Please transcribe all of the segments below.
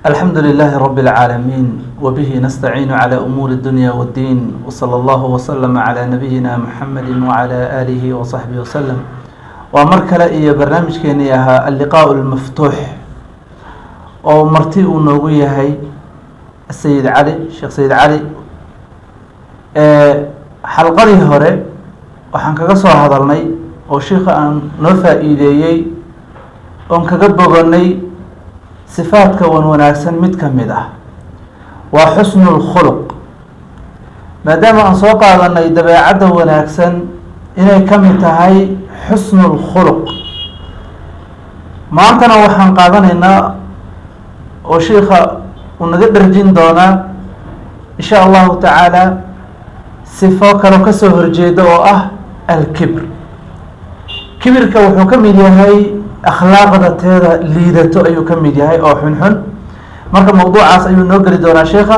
الحمد لله رب العالمين وبه نستعين على أمور الدنيا والدين وصلى الله وسلم على نبينا محمد وعلى آله وصحبه وسلم ومركلة إيا برنامج كينيها اللقاء المفتوح أو مرتئ نووية هاي السيد علي الشيخ سيد علي حلقة هوري وحن كقصوا هذا المي أو شيخ أن نفى إيديي أن كقبضني صفات كون وناكسن متكمدة وحسن الخلق ما دام أن سوق أن يدبع وناكسن إن كمتهاي حسن الخلق ما أنتنا وحن قادنا إن وشيخ ونقدر جين دونا إن شاء الله تعالى صفات كانوا كسر جيدة الكبر كبر كوحكم هاي أخلاقنا تيدا ليدتو أيو كميد ياهي أو حنحن مركب موضوع عاص أيو نوغري دونا شيخة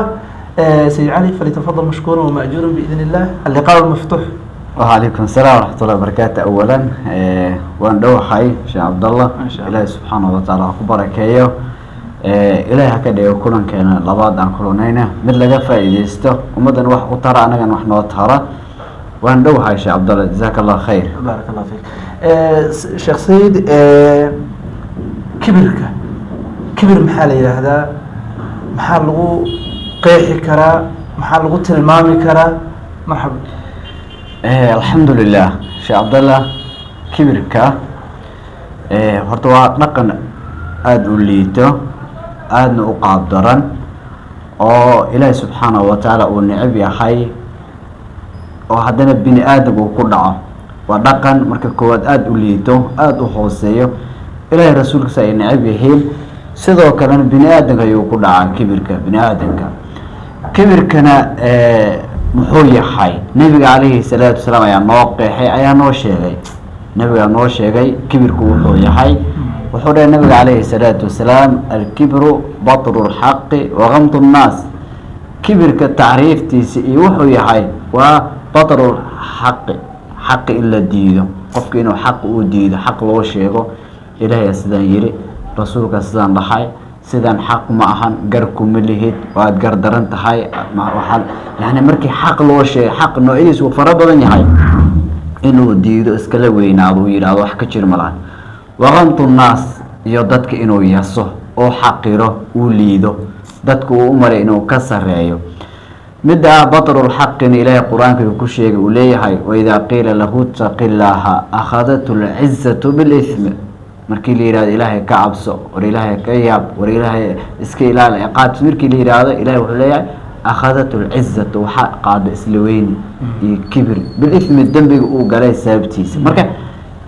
سيد علي فليتفضل مشكورا ومأجورا بإذن الله اللقاء المفتوح. وعليكم السلام ورحمة الله وبركاته. أولا وندو حي شيخ عبد الله إلهي سبحانه وتعالى كبركايو إلهي هكذا يكون كان لبعض عن كلونينا مثل جفا إيديستو ومدن وح وترى أنا جن وحنا وترى وندو حي شيخ عبد الله جزاك الله خير. بارك الله فيك. شيخ سيد كبر محل هذا محل قيحي كرا محل تلمامي كرا مرحبا. الحمد لله شيخ عبد الله كبرك هرتوا نقن أدوليته أدن أقدرا أو إلهي سبحانه وتعالى ونعب يا حي وهذا بني آدم وكلعه ودقن marka koowaad aad u liito aad u hooseeyo ilaahay rasuulkiisa ay nacab yihiin sidoo kale bini aadamka ayuu ku dhacaa kibirka bini aadamka kibirkana muxuu yahay nabiga kaleey salaatu wasalaam ayaa noo sheegay nabiga noo sheegay kibirku wuxuu yahay wuxuu dhahay nabiga kaleey salaatu wasalaam al-kibru batru al-haqqi wa ghamtu an-nas kibirka taariiftiisa iyo wuxuu yahay waa batru al-haqqi حق إلا ديده قفك إنه حق وديده حق لو شيءه إلهي سدان يري رسولك سدان لحي سدان حق معهن جركم مليهد وعد جردرن تحي مع وحال يعني مركي حق لو شيء حق إنه إيش وفربنا هاي إنه ديده إسكالوين عضو يرادو حكتير ملان وغنط الناس يضدك إنه يسه أو حقيره وليده ضدك وأمر إنه كسر رأيه مدى بطر الحق إلى القرآن كل شيء وليه وإذا قيل له اتق الله أخذته العزة بالإثم مركي لي إراد إلهي كعبسه ورإلهي كياب ورإلهي إسكيلال إقاد مركي لي إراد إلهي وحليه أخذته العزة وحق قاد إسلوين كبر بالإثم الدنب وقالي سابتيس مركي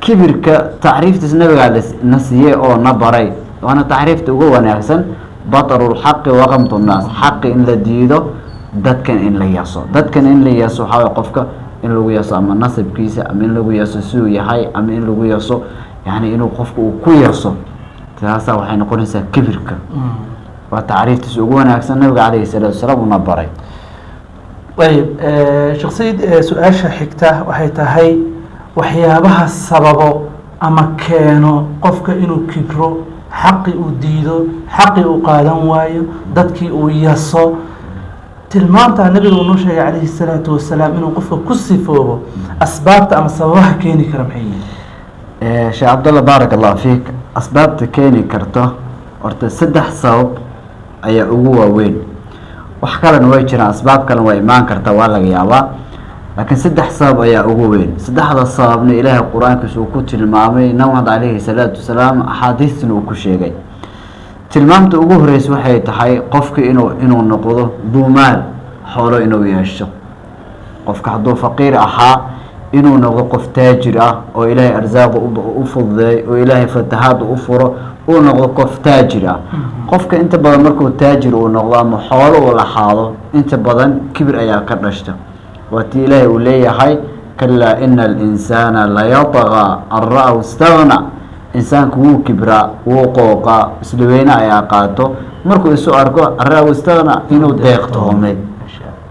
كبر كتعريف تسنبق على نسيه أو نبري وأنا تعريف تقول أنا أحسن بطر الحق وغمط الناس حق إن لديده dadkan in la yaso waxa qofka in lagu yaso ama nasabkiisa ama in lagu yaso suu yahay ama in lagu yaso yani inuu qofku uu ku yaso taasa waxay noqonaysaa kibirka waa taariiftiisa ugu wanaagsan nabiga kaleey salaatu wasalaam una baray طيب shakhsiyad su'aasha xigta waxay tahay waxyaabaha sababo ama keeno qofka inuu kibro xaqi uu diido xaqi uu qaadan waayo dadkii uu yaso tilmaanta nabiga uu noo sheegay calayhi salaatu wasalaam inuu qofka ku sifoobo asbaabta ama sababaha keeni kara maxay yihiin sheekh Abdullah barakallahu fiik asbaabta keeni karto horta saddex sabab ayaa ugu waaweyn wax kale way jiraan asbaab kale way imaan kartaa waa laga yaabaa laakiin saddex sabab ayaa ugu weyn saddexda sababna ilaahay quraankiisa uu ku tilmaamay nabiga calayhi salaatu wasalaam ahadiisna uu ku sheegay tilmaamta ugu horeysa waxay tahay qofka inuu noqdo duumaal xoolo inuu yeesho qofka hadduu faqiir ahaa inuu noqdo qof taajir ah oo ilaahay arzaaq u fududeey oo ilaahay fatahaad u furo uu noqdo qof taajir ah qofka inta badan markuu taajir uu noqdo ama xoolo uu lahaado inta badan kibir ayaa ka dhashta waati ilaahay uu leeyahay kalla innal insana la yatgha an ra'ahu istaghna إنسان كوو كبرى وقوقا سلوينا يا قاتو مركو يسوع أركو الرأو استغنى إنه ديقتهم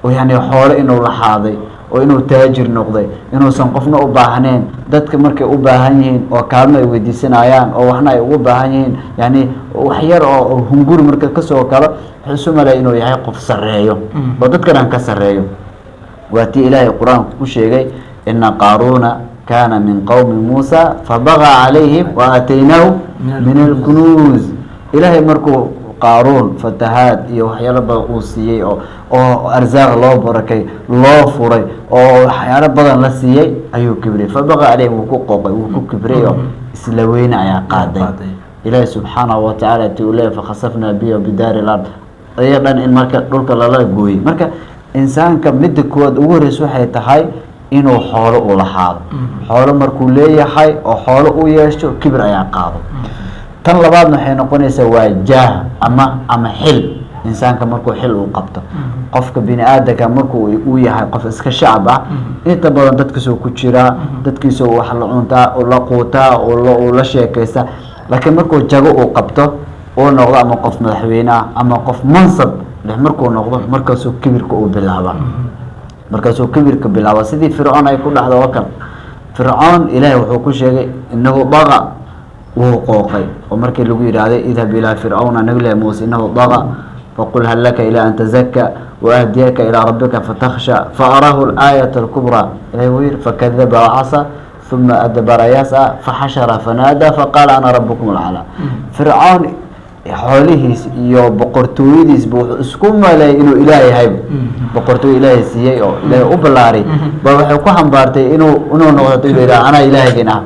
ويعني حول إنه لحاضي oo inuu taajir noqday inuusan qofna u baahneen dadka markay u baahan yihiin oo kaalmo ay weydiisanayaan oo waxna ay ugu baahan yihiin yani wax yar oo hunguri marka kasoo kalo wuxuu isu malay inuu yahay qof sareeyo oo dadka dhan ka sareeyo waa tii ilaahay qur-aanku ku sheegay ina qaaruuna kaana min qowmi muusa fabagaa calayhim wa aataynaahu min alkunuuz ilaahay markuu qaaruun fatahaad iyo waxyaalo badan uu siiyey oo arsaaq loo barakay loo furay oo waxyaalo badan la siiyey ayuu kibriyay fabagaa calayhim wuu ku qooqay wuu ku kibriyay oo isla weyne ayaa qaaday ilaahay subxaanahu watacaala ti uu leeyahy fakhasafnaa bihi bidaari lard aya dhan in marka dhulka lala gooyey marka insaanka midda koowaad ugu horeysa waxay tahay inuu xoolo u lahaado xoolo markuu leeyahay oo xoolo u yeesho kibir ayaa qaado tan labaadna waxay noqonaysaa waa jaah ama xil insaanka markuu xil uu qabto qofka bini aadanka markuu uu yahay qof iska shacab ah inta badan dadkiisoo ku jiraa dadkiisoo wax la cuntaa oo la quutaa oo la sheekaysta laakiin markuu jago uu qabto uu noqdo ama qof madaxweyne ah ama qof mansab leh markuu noqdo markaasuu kibirka uu bilaaba markaasuu kibirka bilaaba sidii fircoon ay ku dhacdo oo kale fircoon ilaahay wuxuu ku sheegay inahu daga wuu qooqay oo markii lagu yidhaahday idhab ilaa fircawna nabilahi muuse inahu daga faqul hal laka ilaa an tazaka waahdiyaka ilaa rabbika fatakhsha faaraahu alaayata alkubraa ilahay wuu yidhi fakadaba wacasa ثم أدبر يسعى فحشر فنادى فقال أنا ربكم الأعلى فرعون xoolihiis iyo boqortooyadiis buu isku malay inuu ilaahay hayb boqortooy ilaahay siiyay oo ilaahay u balaaray ba waxay ku xambaartay inuu noqdo ilaahay ana ilaahaygan ah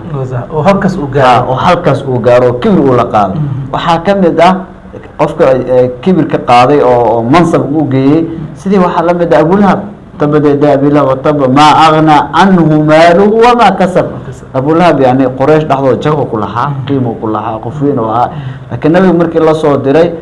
oo halkaas uu gaaro kibir uu la qaado waxa kamid ah qofka kibirka qaaday oo mansab uu geeyay sidii waxa la mid ah Abu Lahab tabada daabila wa tab ma aghna anhu maaluhu wa ma kasab Abu Lahab yani Quraysh dhaxdo jago ku lahaa qiimo ku lahaa qofweyn oo ah laakiin nabiga markii la soo diray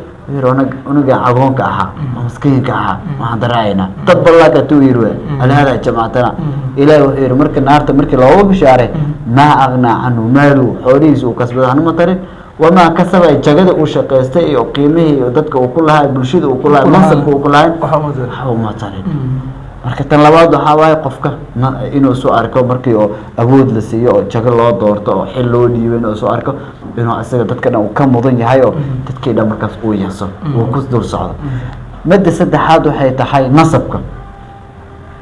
unuga agoonka aha miskiinka aha waxaan daraayna dad ballaka tuu yirwe alhada jamaatana ilaahay wuxuu yiri markii naarta markii loo bishaaray ma aghna anhu maaluhu xoolihiisu kasbada hanu matarin وما كسب ججده وشقيسته iyo qiimihi iyo dadka uu ku lahaa bulshada uu ku lahaa mansabka uu ku lahaa waxa ma tarin marka tan labaad waxa waay qofka inuu soo arko markii oo awood la siiyo oo jago loo doorto oo xil loo dhiibay inuu soo arko inuu asaga dadka dhan uu ka mudan yahay oo dadkii dhan markaas uu yeeso uu ku dul socdo midda saddexaad waxay tahay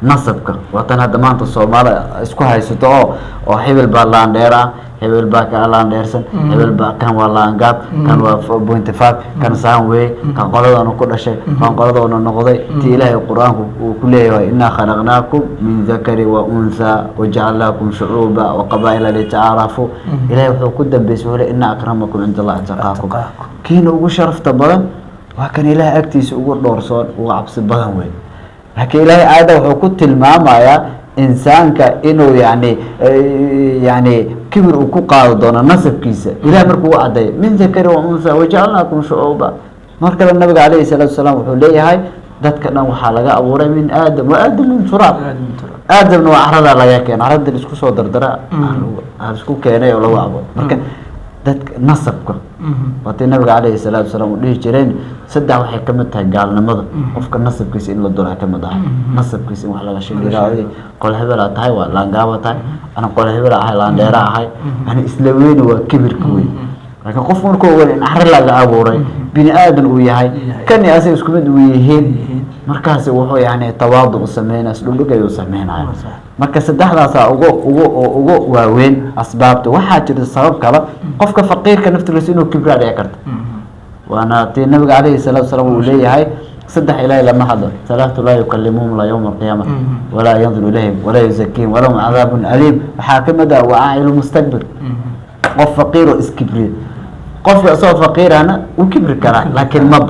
nasabka watan hadda maanta Soomaaliya isku haysato oo hebel baa laandheera hebel baa ka laandheersan hebel baa kan waa laangaab kan waa 0.5 kan saanway kan qoladana ku dhashay kan qoladana noqday tii ilaahay quraanku uu ku leeyahay inna khalaqnaakum min dhakari wa untha waja'alnakum shu'uban wa qabaa'ila lita'arafu ilaahay wuxuu ku dambeeyay inna akramakum indallahi taqaakum kiina ugu sharafta badan waa kan ilaahay agtiisa ugu dhoorsoon ugu cabsi badan weey laakiin ilaahay aada wuxuu ku tilmaamayaa insaanka inuu yani kibir uu ku qaado doono nasabkiisa ilaahay markuu u caday min dhakari wa untha waja'alnakum shu'uban marka nabiga calayhi salaatu wasalaam wuxuu leeyahay dadka dhan waxaa laga abuuray min aadam wa aadam min turaab aadamna waa carada laga keenay carada isku soo dardara isku keenay oo lagu abuuray marka dadka nasabka watii nabiga calayhi salaatu wasalaam uu dhihi jireen saddex waxay ka mid tahay gaalnimada qofka nasabkiisa in la dooraa ka mid ah nasabkiisa in wax laga sheegay qol hebel tahay waa laangaaba tahay ana qol hebel ahay laandheera ahay yani isla weyn waa kibirka weyn laakiin qof markuu wali in xar laga abuuray bini aadan uu yahay kan asaga isku mid uu yihiin markaas wuxuu yani tawaadu sameeyay dhulka ayuu sameeyay marka saddexdaas ugu waaweyn asbaabta waxa jirta sabab kale qofka faqiirka naftiisa inuu kibir dhici karto waana tii nabiga calayhi salaatu wasalaam uu leeyahay saddex ilaahay lama hadlo salaatu la yukallimuhum la yawm al-qiyamah wala yanzuru ilayhim wala yuzakkihim wala hum adhabun alim waxa kamida waa aa'ilu mustakbir qof faqiir oo iskibri qofka soo faqiirana uu kibri karaa laakiin ma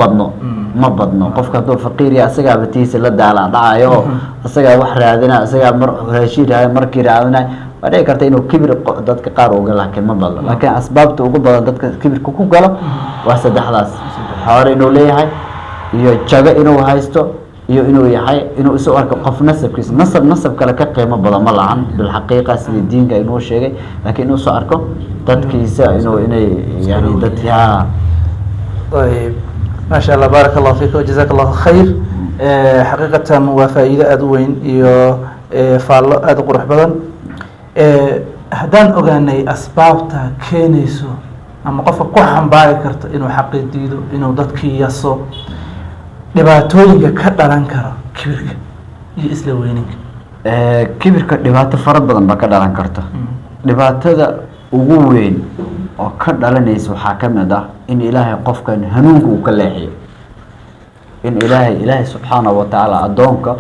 badno qofka haduu faqiir yahay asaga batiisa la daala dhacayo asaga wax raadina asaga mar raashiid markii raadina waxay kartaa inuu kibir dadka qaar uga laakiin ma badno laakiin asbaabta ugu badan dadka kibirka ku galo waa saddexdaas xoolo inuu leeyahay iyo jago inuu haysto iyo inuu yahay inuu isu arko qof nasabkiisa nasab kale ka qiimo badan ma lahan bil xaqiiqa sidii diinka inuu sheegay laakiin inuu soo arko dadkiisa inay yani dadka طيب ما شاء الله بارك الله فيك وجزاك الله خير حقيقة وفائدة أدوين faallo aada u qurux badan. Haddaan ogaanay asbaabta keenayso ama qofka ku xambaari karto inuu xaqi diido, inuu dadkii yaso, dhibaatooyinka ka dhalan karo kibirka iyo isla weyninka. kibirka dhibaato fara badan ba ka dhalan karta. dhibaatada ugu weyn oo ka dhalanaysa waxaa ka mid ah in ilaahay qofkan hanuunka uu ka leexiyo, in ilaahay subxaanahu wa tacaala addoonka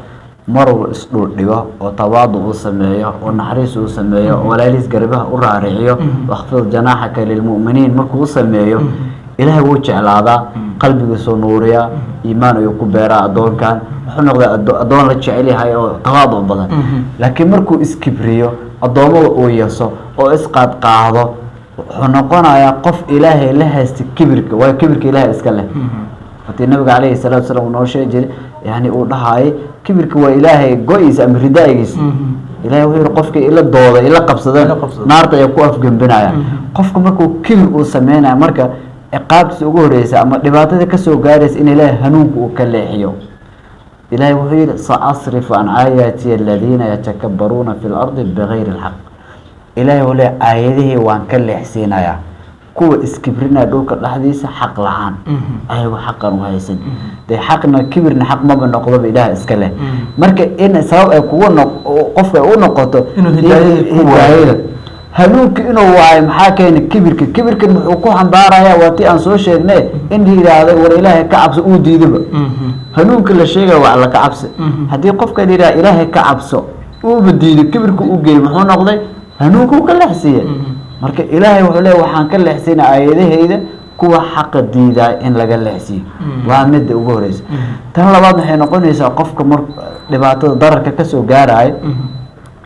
maruu isdhul dhigo oo tawaadu uu sameeyo oo naxariis uu sameeyo oo walaalihiis garbaha u raariciyo waqfid janaaxaka lilmu'miniin markuu u sameeyo ilaahay wuu jeclaadaa, qalbigiisuu nuuriyaa, iimaan ayuu ku beeraa addoonkan, wuxuu noqdaa addoon la jecel yahay oo tawaadu badan. laakiin markuu iskibriyo addoommada uu yaso oo isqaadqaado wuxuu noqonayaa qof ilaahay la haysta kibirka, waayo kibirka ilaahay iska leh. haddii nabiga calayhi salaatu wasalaam uu noo sheegi jiray yani uu dhahaayay kibirka waa ilaahay go-iisa ama ridaagiisa. ilahay wuxuu yihi qofka ila dooda ila qabsadeen naarta ayaa ku afgembinaya. qofka markuu kibir uu sameynaya marka ciqaabtiisa ugu horeysa ama dhibaatada kasoo gaaraysa in ilaahay hanuunka uu ka leexiyo. ilahay wuxuu yihi saasrifu can aayaati aladiina yatakabbaruuna fi lardi bigayri lxaq. ilahay uu leeyahy aayadihii waan ka leexsiinayaa kuwa iskibrinaya dhulka dhexdiisa xaq la-aan ayagoo xaqan u haysan. dee xaqna kibirna xaq maba noqdoba ilaah iska leh. marka in sabab ay qofka u noqoto hidaayada hanuunka inuu waayo maxaa keena kibirka. kibirkan muxuu ku xambaaraya waa tii aan soo sheegnay in la yidhaahday war ilaahay ka cabso uu diidaba. hanuunka la sheegaya waa alla ka cabsi. haddii qofka la yidhaha ilaahay ka cabso uuba diido kibirka u geey muxuu noqday hanuunka uu ka leexsiiya. marka ilaahay wuxuu leeyahy waxaan ka leexsiina aayadahayda kuwa xaqa diidaa in laga leexsiiyo. waa midda ugu horeysa. tan labaad waxay noqonaysaa qofka mar dhibaatada dararka kasoo gaarayo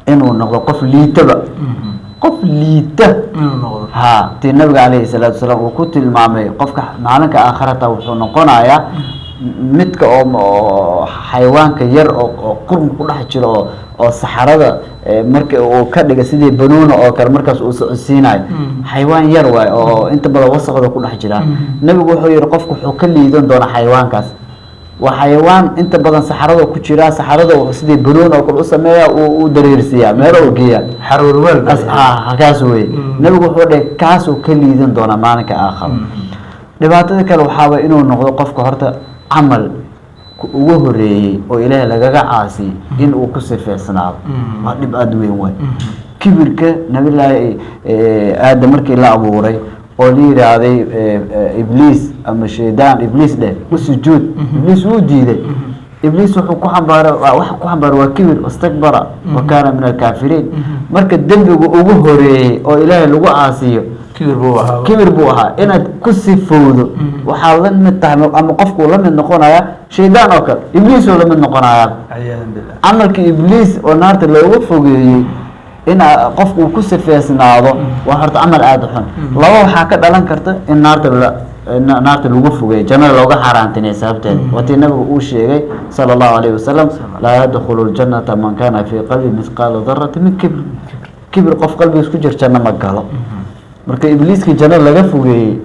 inuu noqdo qof liitaba, qof liita ha tii nabiga calayhi salaatu wasalaam uu ku tilmaamay qofka maalinka aakhirata wuxuu noqonayaa midka oo xayawaanka yar oo qurun ku dhex jiro oo saxarada marka uu ka dhiga sidii banuuna oo kale markaas uu socodsiinayo. xayawaan yar waay oo inta badan wasaqda ku dhex jira. nabigu wuxuu yihi qofku wuxuu ka liidan doonaa xayawaankaas. waa xayawaan inta badan saxarada ku jira, saxarada sidii banuuna oo kale u sameeya uu dareersiiyaa meelo uu geeya kaas wey. nabigu wuxuu dhahay kaasuu ka liidan doonaa maalinka aakhira. dhibaatada kale waxaaba inuu noqdo qofka horta camal ugu horeeyey oo ilaahay lagaga caasiyey in uu ku sifeysnaado. waa dhib aada weyn waay. kibirka nabilaahi aadam markii la abuuray oo la yidhaahday ibliis ama shaydaan ibliis dheh u sujuud, ibliis wuu diiday. ibliis wuxuu ku xambaaray waa kibir, wastakbara wa kaana min alkaafiriin. marka dembiga ugu horeeyey oo ilaahay lagu caasiyo kibir buu ahaa. inaad ku sifowdo waxaa la mid tahay ama qofkuu la mid noqonaya shaydaan oo kale, ibliis oo la mid noqonaya. camalka ibliis oo naarta looga fogeeyey in qofku uu ku sifeysnaado waa horta camal aada xun. laba waxaa ka dhalan karta in naarta lagu fogeeyo, jannada looga xaaraantinay sababteeda. watii nabigu uu sheegay sala allahu alayhi wasalam laa yadkhulu ljannata man kana fii qalbi mithqaala darati min kibr. kibir qof qalbigiis ku jir janno ma galo. marka ibliiskii jannada laga fogeeyey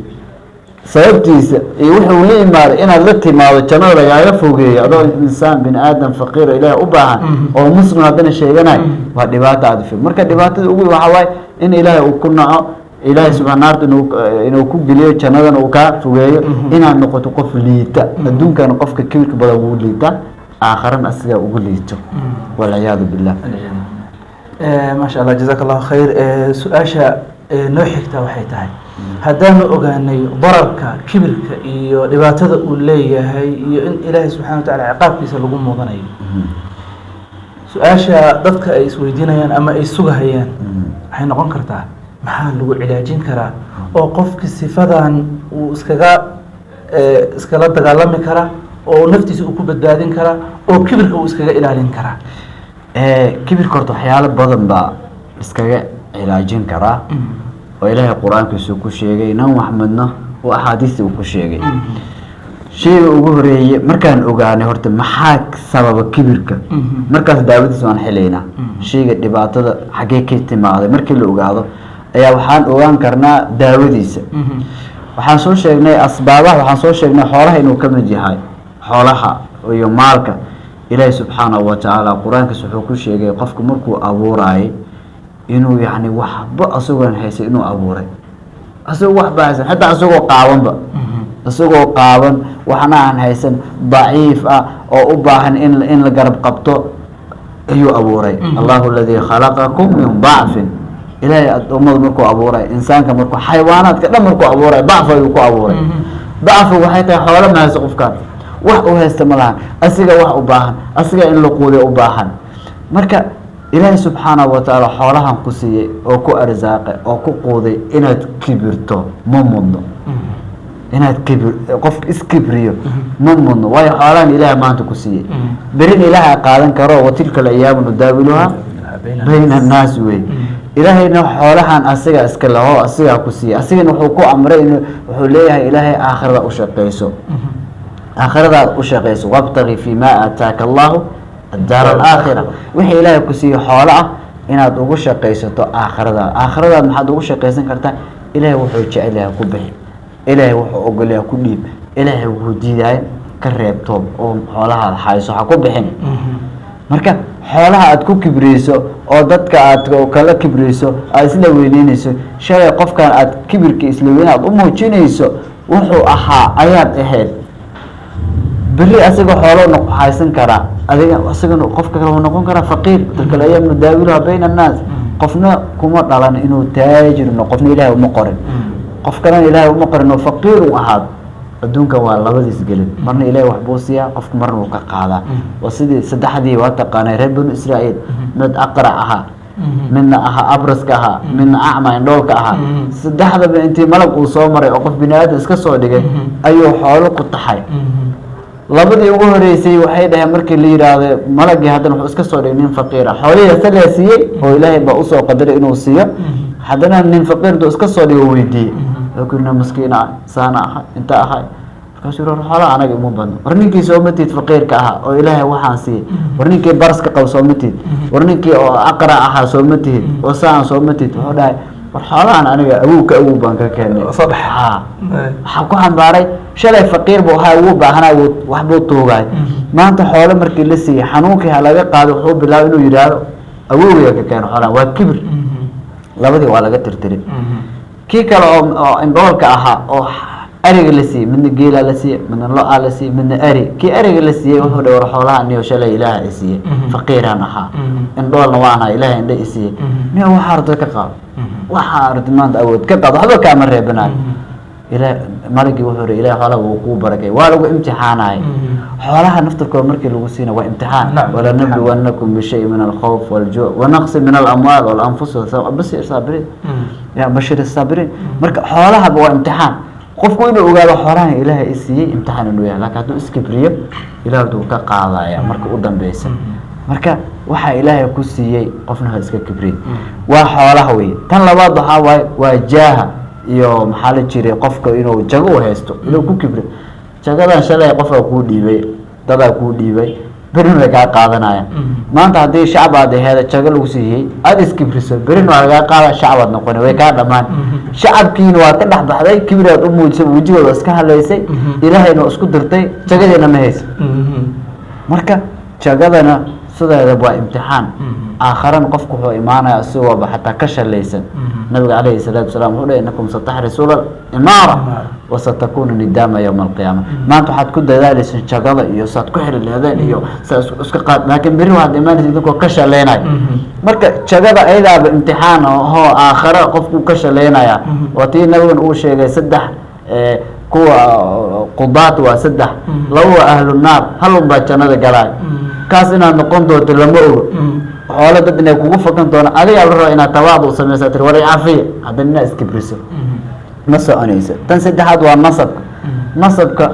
sababtiisa iyo wuxuu la imaaday inaad la timaado jannada lagaaga fogeeyo adoo insaan bini aadam faqiiro ilaahay u baahan oo muslim haddana sheeganayo waa dhibaato aada fog. marka dhibaatada ugu waxaa waaye in ilaahay uu ku naco, ilaahay subxaa naarta inuu ku geliyo jannadana uu kaa fogeeyo, inaad noqoto qof liita. adduunkana qofka kibirka badan wuu liita, aakharana asigaa ugu liito. walciyaadu billah. maasha allah, jazaaka allahu khayr. su-aasha noo xigta waxay tahay haddaanu ogaanay dararka kibirka iyo dhibaatada uu leeyahay iyo in ilaahay subxana wa tacala ciqaabkiisa lagu mudanayo. su-aasha dadka ay isweydiinayaan ama ay sugahayaan waxay noqon kartaa maxaa lagu cilaajin karaa oo qofki sifadan uu iskala dagaalami karaa oo naftiisa uu ku badbaadin karaa oo kibirka uu iskaga ilaalin karaa. kibirka horta waxyaalo badan baa iskaga cilaajin karaa oo ilaahay qur-aankiisu ku sheegay, nabi maxamedna oo axaadiista uu ku sheegay. shayga ugu horeeye markaan ogaanay horta maxaa sababa kibirka, markaas daawadiis waan xelaynaa. shayga dhibaatada xaggee ka timaaday markii la ogaado ayaa waxaan ogaan karnaa daawadiisa. waxaan soo sheegnay asbaabaha, waxaan soo sheegnay xoolaha inuu ka mid yahay, xoolaha iyo maalka ilaahay subxaanahu watacaala qur-aankiis wuxuu ku sheegay qofku markuu abuuraayay inuu yacni waxba asagoon haysan inuu abuuray asagoo waxba haysan xataa asagoo qaabanba isagoo qaaban waxna aan haysan daciif ah oo u baahan in la garab qabto ayuu abuuray allahu aladii khalaqakum min dacfin ilaahay addoommada markuu abuuray insaanka markuu xayawaanaadka dhan markuu abuuray dacfi ayuu ku abuuray dacfi waxay tahay xoolo ma haysto qofkaan wax u haysta ma lahan asiga wax u baahan asiga in la quudiyo u baahan marka ilaahay subxaanahu watacaala xoolahan ku siiyey oo ku arsaaqay oo ku quuday inaad kibirto ma mudno inaad qofka iskibriyo ma mudno waayo xoolahan ilaahay maanta ku siiyey berin ilaahay qaadan karo watilka alayaamu nudaawiluhaa bayna annaas wey ilaahayna xoolahan asiga iska laho asigaa ku siiyey asigana wuxuu ku amray wuxuu leeyahay ilaahay aakhirada u shaqeyso aakhiradaad u shaqeyso wabtagi fi ma aataaka allahu الدار الآخرة وحي إلهي كسي حوالة إناد ugu shaqeysato aakhirada maxaad ugu shaqeysan kartaa ilaahay wuxuu jecel yahay ku bixi ilaahay wuxuu ogol yahay ku dhiib ilaahay wuxuu diiday ka reebto oo xoolaha hayso ha ku bixin marka xoolaha aad ku kibreyso oo dadka aad kala kibreyso aad isla weyneynayso shalay qofkan aad kibirka isla weynaad u muujinayso wuxuu ahaa ayaad ahayd beri asaga xoolo haysan karaa adiga asagana qofka kale uu noqon karaa faqiir dadka la yamnu daawiluha bayna annaas qofna kuma dhalan inuu taajir noqdo qofna ilaahay uma qorin qof kalena ilaahay uma qorin oo faqiir uu ahaado adduunka waa labadiis gelin marna ilaahay wax buu siiyaa qofka marna uu ka qaadaa waa sidii saddexdii waa taqaanay reer banu israa'iil mid aqrac ahaa midna ahaa abraska ahaa midna acma indhoolka ahaa saddexdaba intii malag uu soo maray oo qof bini aadan iska soo dhigay ayuu xoolo ku taxay labadii ugu horeysay waxay dhaheen markii la yiraahdo malagii haddana wuxuu iska soo dhigay nin faqiira xoolihii asagaa siiyey oo ilaahay baa usoo qadaray inuu siiyo haddana nin faqiirdu iska soo dhigo weydiiyey kuna maskiina saana ahay inta ahay markaasuu yiri xoolaha anaga uma badno war ninkii soo matid faqiirka ahaa oo ilaahay waxaan siiyey war ninkii baraska qabo soo matid war ninkii oo aqra ahaa soo matid oo saan soo matid wuxuu dhahay war xoolahan aniga awow baan ka keenay waxaa ku xambaaray shalay faqiir buu ahaa ugu baahanaa wax buu tuugay maanta xoolo markii la siiyey xanuunkii ha laga qaado wuxuu bilaabay inuu yidhaahdo awowga ka keeno xoolahan waa kibir labadii waa laga tirtiray kii kale oo indhoolka ahaa oo ariga la siiyey midna geelaa la siiyey midna lo-aa la siiyey midna ari kii ariga la siiyey wuxuu dhahay war xoolaha niyo shalay ilaaha i siiyey faqiiraan ahaa indhoolna waan ahaa ilaaha indha i siiyey niyo waxaa arday ka qaado waxaa arday maanta awood ka qaado waxba kaama reebanayo ilaa malagii wuxuu dhahay ilaahay xoolaha wuu kuu barakay waa lagu imtixaanay xoolaha naftarkooda markii lagu siina waa imtixaan wala nabluwannakum bishay min alkhawf waljuu' wanaqsi min alamwaal walanfus bashir saabiriin ya bashir saabiriin marka xoolahaba waa imtixaan qofku inuu ogaado xoolahan ilaahay i siiyey imtixaan inuu yahay laakiin hadduu iskibriyo ilaahay wuu ka qaadaya marka u dambeysa marka waxa ilaahay ku siiyey qofna ha iska kibriyo waa xoolaha wey tan labaad waxaa waaye waa jaaha iyo maxaa la jiray qofka inuu jago u haysto inuu ku kibro jagadan shalay qofka kuu dhiibay dadaa kuu dhiibay berin way kaa qaadanayaan maanta haddii shacab aad aheeda jago lagu siiyey aada iskibriso berin waa lagaa qaada shacabaad noqoni way kaa dhammaan shacabkiina waa ka dhex baxday kibriaad u muujisay wejigooda iska hadlaysay ilaahayna isku dirtay jagadeena ma haysa marka jagadana sideeda waa imtixaan aakharan qofku wuxuu imaanaya isagooba xataa ka shalaysan nabiga calayhi salaatu wasalaam wuxuu dhahay innakum sataxrisuuna imaara wasatakunu nidaama yowma alqiyaama maanta waxaad ku dadaalaysan jagada iyo saad ku xiri leedeen iyo saa iska qaad laakiin beri waxaad imaanaysa idinkoo ka shalaynayo marka jagada ayadaaba imtixaan oo aakhara qofku ka shalaynaya waa tii nabigan uu sheegay saddex kuwa qudaat waa saddex laba waa ahlu naar hal unbaa jannada galaayo kaas inaad noqon doonto lama ogo xoolo dad inay kugu fakan doona adigaa la raba inaad tawaadu u samaysa tiri war cafiya haddana inaad iskibriso ma soconaysa tan saddexaad waa nasabka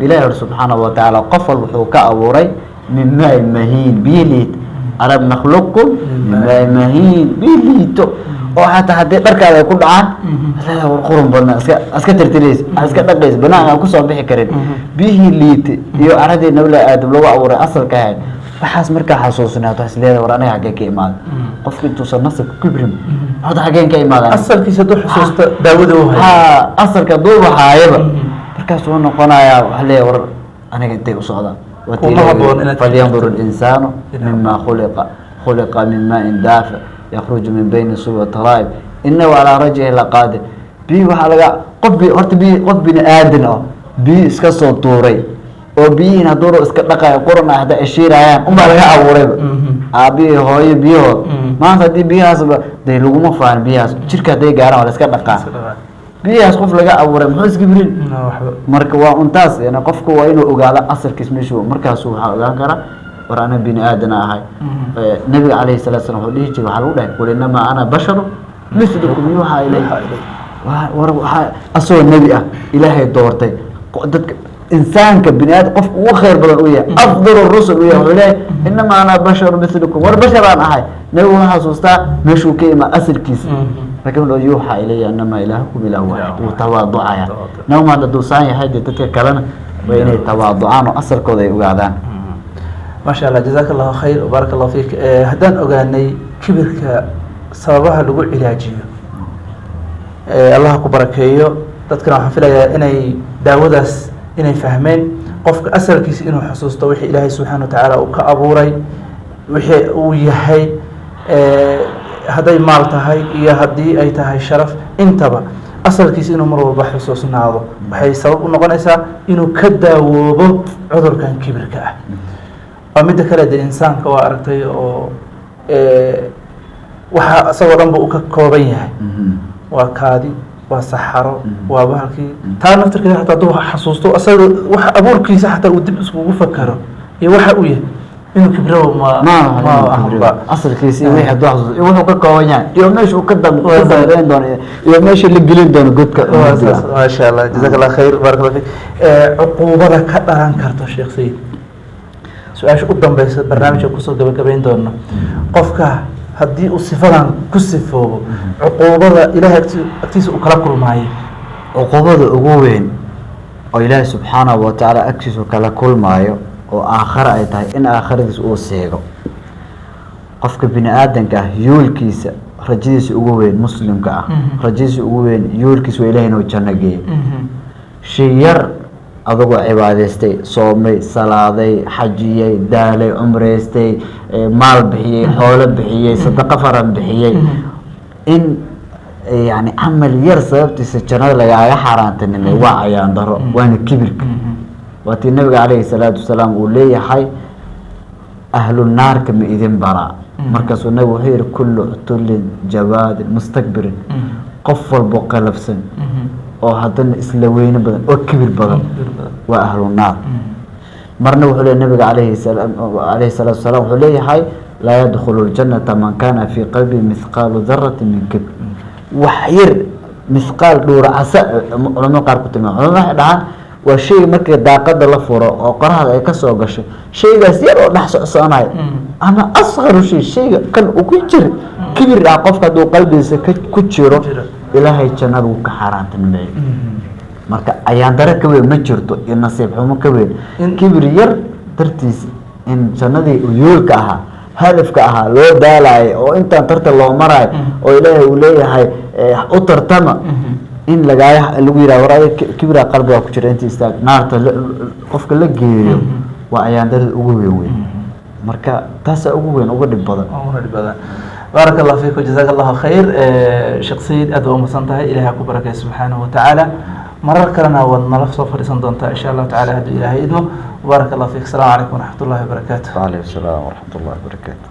ilaahi hor subxaanahu watacaala qof walba wuxuu ka abuuray min maa mahiin biyo liito alam nakhluqkum min maa mahiin biyo liito oo xataa haddii dharkaada ay ku dhacaan war qurun badna iska tirtiraysa iska dhaqaysa banaan aan kusoo bixi karin biyihii liite iyo caradii nabilahi aadam lagu abuuray asalka ahayd waxaas markaa xasuusinaad waxaas leedahay war aniga xaggee ka imaada qofka intuusan nasabka kibrin horta xaggeen ka imaadaan asalkiisa hadduu xusuusta daawada u ha asalka hadduu haayaba markaas uu noqonayaa waxa leeyahay war aniga intay u socdaan kuma habboon inaad falyandur الإنسان مما خلق من ماء دافع يخرج من بين الصلب والترائب إنه على رجعه لقادر biyi waxaa laga qof bini aadan ah biyi iska soo tuuray oo biyihiin hadduu iska dhaqayo qurana hadda ashiirayaan unbaa laga abuurayba aabihii hooyo biyahood maanta haddii biyahaasba dee laguma faahan biyahaas jirka hadday gaaraan waa la iska dhaqaa biyahaas qof laga abuuray muxuu isgibrin marka waa untaas qofku waa inuu ogaado asalkiis meeshuu markaasu waxaa ogaan karaa war ana bini aadan ahay nabiga calayhi salaatu salaam wuxuu dhihi jiray waxaa lagu dhahay qul innamaa ana basharu mislukum yuuxaa ilayya war waxaa asagoo nebi ah ilaahay doortay dadka insaanka bini aadam qofka ugu khayr badan uu yahay afdalu rusul uu yahay wuxuu leeyahay innamaa ana basharu mislukum war basharaan ahay nabigu wuxuu xasuustaa meeshuu ka imaa asalkiisa laakiin wuxuu yuuxaa ilayya innamaa ilaahukum ilaahu waaxid wuu tawaaducaya nabigu ma hadduu saan yahay dee dadka kalena waa inay tawaaducaan oo asalkooda ay ogaadaan ما شاء الله جزاك الله خير وبارك الله فيك هدان أغاني كبرك سببها لقول علاجي الله كبركيو تذكر عن حفلة إني داودس إني فهمين قفك أسر كيس إنه حسوس توحي إلهي سبحانه وتعالى وكأبوري وحي ويحي هداي مالتهاي يا هدي أي تهاي شرف انتبه أسر كيس إنه مروا بحسوس ناضو بحي سبب إنه قنيسا إنه كدا وبو عذر كان كبرك ومدة كلا دي إنسان كوا أرتي أو وح صور رمبو كوبينها وكادي وسحرة وبهالكي ترى نفتر كده حتى دوها حسوسته أصل وح أبوركي حتى ودب اسمه فكره يوح وياه إنه كبره ما أصل كيسي واحد واحد يوح كوبينها يوم ماشي وكذب كذب دون يوم ماشي اللي قليل دون جود ما شاء الله جزاك الله خير بارك الله فيك عقوبة كأران كارتو الشيخ سيد سؤال قدام بس برنامج كوسو قبل دورنا قفك هدي الصفات كسفه عقوبة إله أكتيس وكلا كل معي عقوبة أقوين وإله سبحانه وتعالى أكتيس وكلا كل معي وآخر أيتها إن آخر ذي أوسيغو قفك بني آدم كه يول كيس رجيس أقوين مسلم كه رجيس أقوين يول كيس وإله إنه جنجي شير adagoo cibaadaystay soomay salaaday xajiyay daalay cumraystay maal bixiyay xoolo bixiyay sadaqa faran bixiyay in yani amal yar sababtiisa jannada lagaaga xaaraantinimay waa ayaan daro waana kibirka waatii nabiga calayhi salaatu wasalaam uu leeyahay ahlu naarka ma idin baraa markaasuu nabigu wuxuu yihi kullu cutulin jawaadin mustakbirin qof walbo qalabsan oo haddana isla weyne badan oo kibir badan waa ahlu naar marna wuxuu leeyahay nabiga calayhi salaatu wasalaam wuxuu leeyahay laa yadkhulu ljannata man kana fii qalbi mithqaalu daratin min kibr wax yar mithqaal dhuuracasa culamada qaar ku tilmaama culamada waxay dhahaan waa shay markii daaqada la furo oo qoraxda ay ka soo gasho shaygaas yar oo dhex socsoonaya ama asqaru shayga kan uu ku jiro kibir ah qofka hadduu qalbigiisa ku jiro ilaahay jannada wuu ka xaaraantinimay marka ayaan dare ka weyn ma jirto iyo nasiib xumo ka weyn kibir yar dartiis in jannadii yoolka ahaa hadafka ahaa loo daalayo oo intaan tartan loo marayo oo ilaahay uu leeyahay u tartama in lagu yiraahdo waraay kibira qalbiga ku jira intii istaag naarta qofka la geeyo waa ayaan dare ugu weyn marka taas ugu weyn uga dhib badan بارك الله فيك وجزاك الله خير شخصية أدوى مصنطها إلهي أكو بركة سبحانه وتعالى مرر كلنا ونلف صفر صندونتا إن شاء الله تعالى هدو إلهي إدمه بارك الله فيك السلام عليكم ورحمة الله وبركاته وعليكم السلام ورحمة الله وبركاته